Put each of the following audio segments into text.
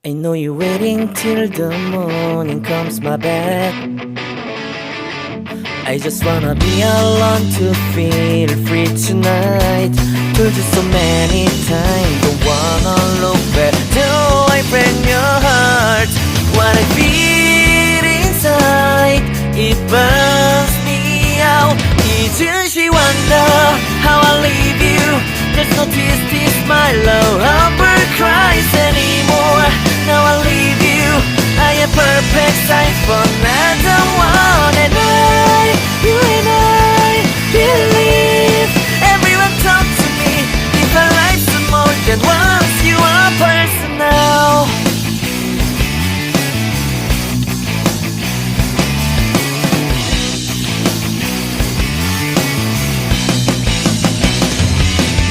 I know you're waiting till the morning comes my bed. I just wanna be alone to feel free tonight. Told you so many times, don't wanna look back. Do I break your heart? What I feel inside, it burns me out. Didn't she wonder how I leave you? There's no tears, this my love never cries anymore. Now I leave you, I am perfect size for another one. And you and I believe everyone talk to me. If our life's more than once, you are personal.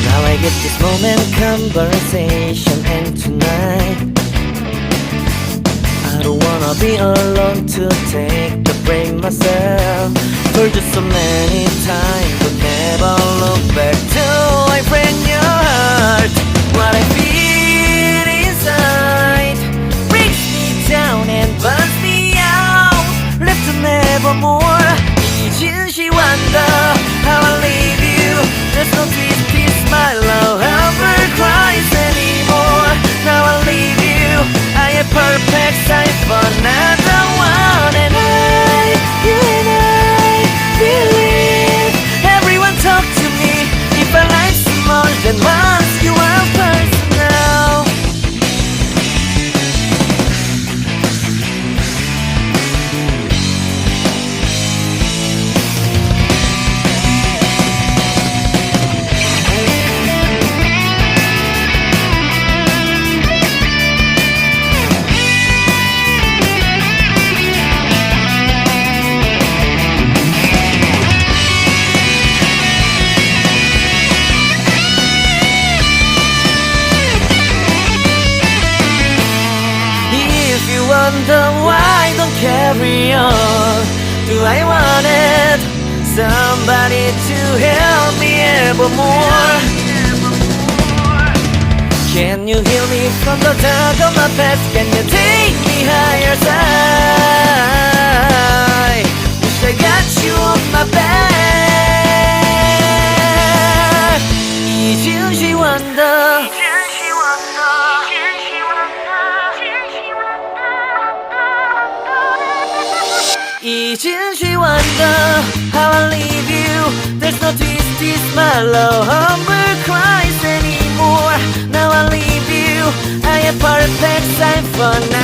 Now I get this moment, conversation, and tonight I don't wanna be alone to take the blame myself. Told you so many times, but never look back. Do I break your heart? What I feel inside breaks me down and burns me out. Left to nevermore. Didn't she wonder how I leave you? There's no twisty smile, love never cries anymore. Now I leave you, I am perfect size for another one. And you and I believe everyone talk to me. If our life's more than once, you are personal. Wonder why I don't carry on. Do I want it? Somebody to help me evermore. Can you heal me from the dark of my past? Can you take me higher side? Wish I got you on my back. Didn't she wonder? Didn't she wonder how I leave you? There's no twisty smile, love never cries anymore. Now I leave you, I am perfect size for now.